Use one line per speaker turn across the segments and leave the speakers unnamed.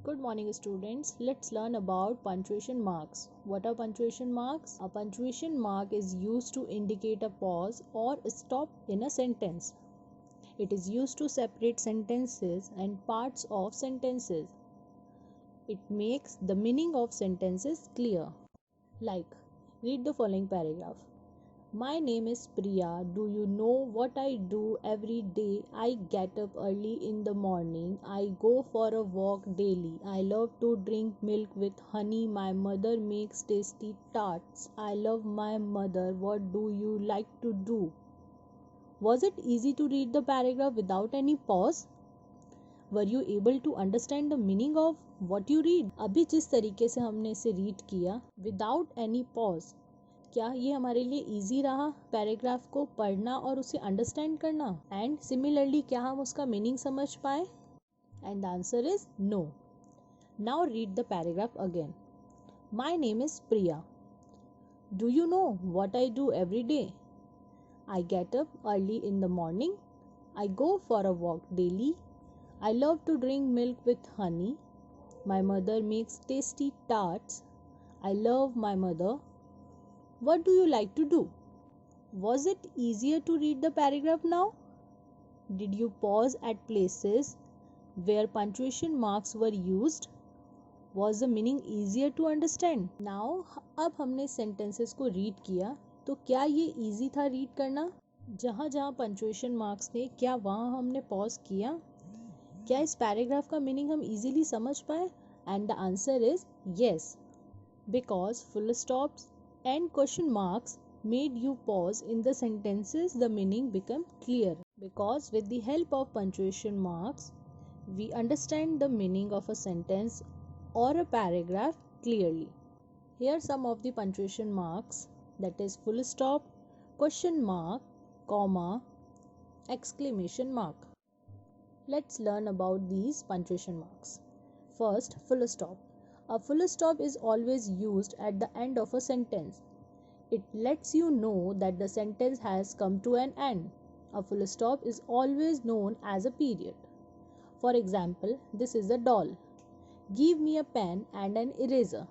Good morning, students. Let's learn about punctuation marks. What are punctuation marks? A punctuation mark is used to indicate a pause or stop in a sentence. It is used to separate sentences and parts of sentences. It makes the meaning of sentences clear. Like, read the following paragraph. My name is Priya. Do you know what I do every day? I get up early in the morning. I go for a walk daily. I love to drink milk with honey. My mother makes tasty tarts. I love my mother. What do you like to do? Was it easy to read the paragraph without any pause? Were you able to understand the meaning of what you read? अभी जिस तरीके से हमने इसे read किया without any pause, क्या ये हमारे लिए इजी रहा पैराग्राफ को पढ़ना और उसे अंडरस्टैंड करना? एंड सिमिलरली क्या हम उसका मीनिंग समझ पाए? And the answer is no. Now read the paragraph again. My name is Priya. Do you know what I do every day? I get up early in the morning. I go for a walk daily. I love to drink milk with honey. My mother makes tasty tarts. I love my mother. What do you like to do? Was it easier to read the paragraph now? Did you pause at places where punctuation marks were used? Was the meaning easier to understand? Now, अब हमने sentences को read किया, तो क्या ये easy था read करना? जहाँ जहाँ punctuation marks थे, क्या वहाँ हमने pause किया? क्या इस paragraph का meaning हम easily समझ पाए? And the answer is yes, because full stops and question marks made you pause in the sentences. The meaning become clear because with the help of punctuation marks we understand the meaning of a sentence or a paragraph clearly. Here are some of the punctuation marks, that is full stop, question mark, comma, exclamation mark. Let's learn about these punctuation marks. First, full stop. A full stop is always used at the end of a sentence. It lets you know that the sentence has come to an end. A full stop is always known as a period. For example, this is a doll. Give me a pen and an eraser.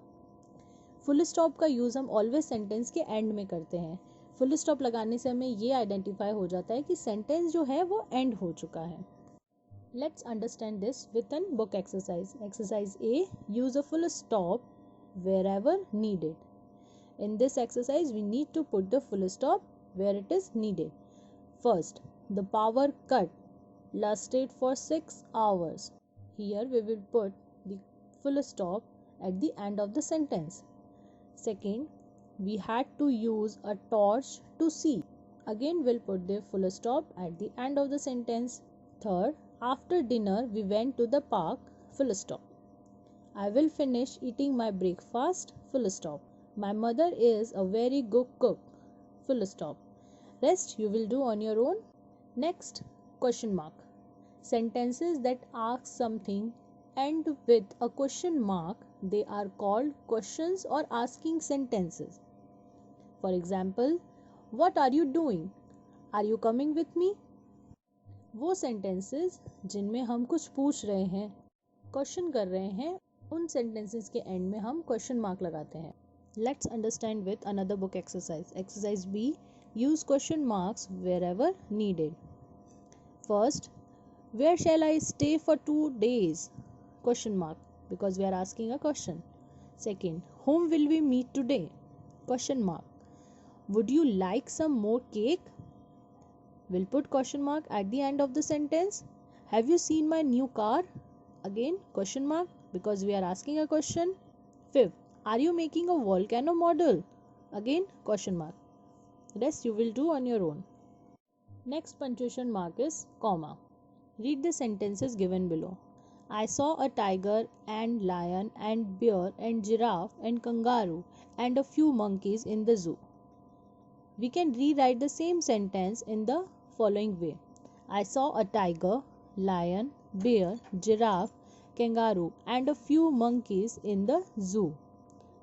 Full stop का use हम always sentence के end में करते हैं. Full stop लगाने से हमें ये identify हो जाता है कि sentence जो है वो end हो चुका है. Let's understand this with a book exercise. Exercise A. Use a full stop wherever needed. In this exercise, we need to put the full stop where it is needed. First, the power cut lasted for 6 hours. Here we will put the full stop at the end of the sentence. Second, we had to use a torch to see. Again, we'll put the full stop at the end of the sentence. Third, after dinner we went to the park, full stop. I will finish eating my breakfast, full stop. My mother is a very good cook, full stop. Rest you will do on your own. Next, question mark. Sentences that ask something end with a question mark, they are called questions or asking sentences. For example, what are you doing? Are you coming with me? वो sentences जिनमें हम कुछ पूछ रहे हैं, question कर रहे हैं, उन sentences के end में हम question mark लगाते हैं. Let's understand with another book exercise. Exercise B. Use question marks wherever needed. First, where shall I stay for 2 days? Question mark, because we are asking a question. Second, whom will we meet today? Question mark. Would you like some more cake? We'll put question mark at the end of the sentence. Have you seen my new car? Again question mark, because we are asking a question. Fifth, are you making a volcano model? Again question mark. Rest you will do on your own. Next punctuation mark is comma. Read the sentences given below. I saw a tiger and lion and bear and giraffe and kangaroo and a few monkeys in the zoo. We can rewrite the same sentence in the following way. I saw a tiger, lion, bear, giraffe, kangaroo and a few monkeys in the zoo.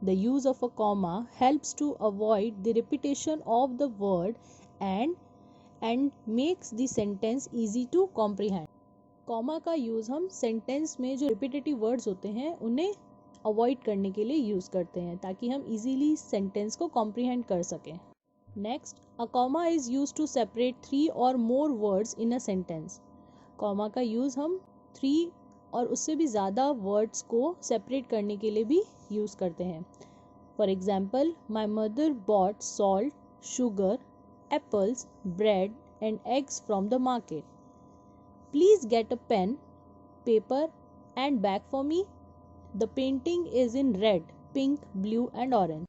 The use of a comma helps to avoid the repetition of the word and makes the sentence easy to comprehend. Comma का use हम sentence में जो repetitive words होते हैं उन्हें avoid करने के लिए यूज़ करते हैं ताकि हम इजीली सेंटेंस को कॉम्प्रिहेंड कर सकें। Next, a comma is use to separate 3 or more words in a sentence. Comma का यूज़ हम 3 और उससे भी ज़्यादा वर्ड्स को सेपरेट करने के लिए भी यूज़ करते हैं। For example, my mother bought salt, sugar, apples, bread and eggs from the market. Please get a pen, paper and bag for me. The painting is in red, pink, blue and orange.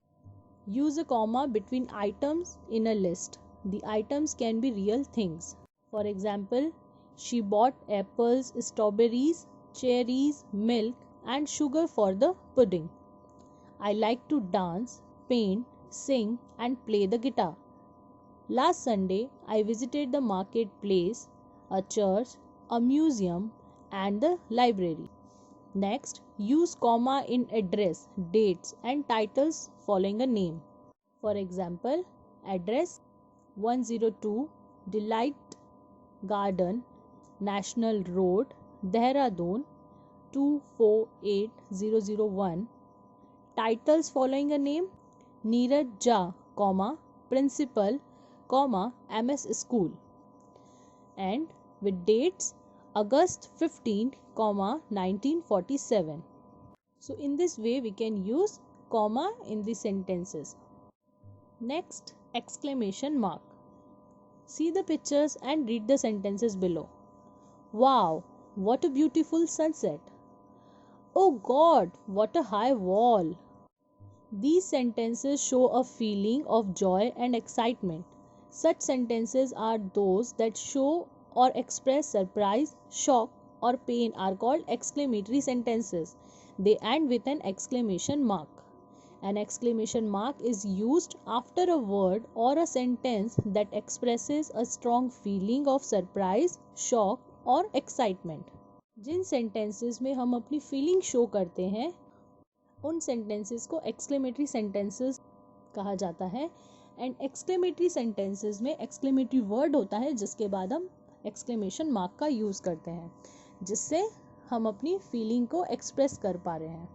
Use a comma between items in a list. The items can be real things. For example, she bought apples, strawberries, cherries, milk and sugar for the pudding. I like to dance, paint, sing and play the guitar. Last Sunday, I visited the marketplace, a church, a museum and the library. Next, use comma in address, dates and titles following a name. For example, address 102 Delight Garden, National Road, Dehradun 248001. Titles following a name: Neeraj Jha, comma, Principal, comma, MS School. And with dates, August 15, 1947. So in this way we can use comma in the sentences. Next, exclamation mark. See the pictures and read the sentences below. Wow, what a beautiful sunset. Oh God, what a high wall. These sentences show a feeling of joy and excitement. Such sentences are those that show or express surprise, shock or pain are called exclamatory sentences. They end with an exclamation mark. An exclamation mark is used after a word or a sentence that expresses a strong feeling of surprise, shock or excitement. जिन sentences में हम अपनी feeling show करते हैं उन sentences को exclamatory sentences कहा जाता है। एंड exclamatory sentences में exclamatory word होता है जिसके बाद हम exclamation mark का यूज़ करते हैं जिससे हम अपनी फीलिंग को एक्सप्रेस कर पा रहे हैं।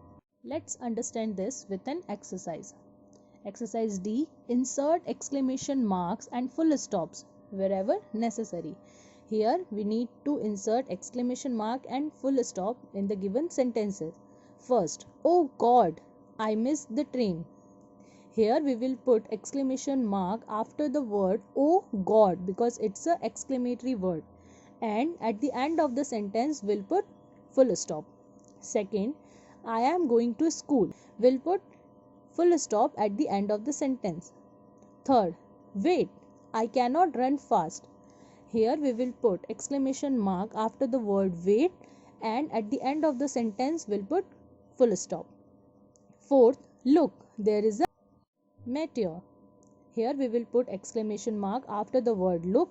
Let's understand this with an exercise. Exercise D, insert exclamation marks and full stops wherever necessary. Here we need to insert exclamation mark and full stop in the given sentences. First, oh God, I missed the train. Here we will put exclamation mark after the word oh God because it's a exclamatory word, and at the end of the sentence we'll put full stop. Second, I am going to school. We'll put full stop at the end of the sentence. Third, wait, I cannot run fast. Here we will put exclamation mark after the word wait, and at the end of the sentence we'll put full stop. Fourth, look, there is a meteor. Here we will put exclamation mark after the word look,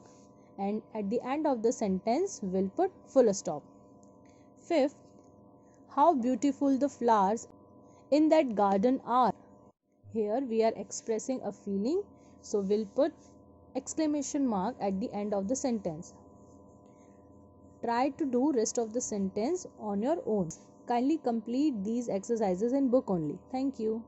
and at the end of the sentence we'll put full stop. Fifth, how beautiful the flowers in that garden are. Here we are expressing a feeling, so we'll put exclamation mark at the end of the sentence. Try to do rest of the sentence on your own. Kindly complete these exercises in book only. Thank you.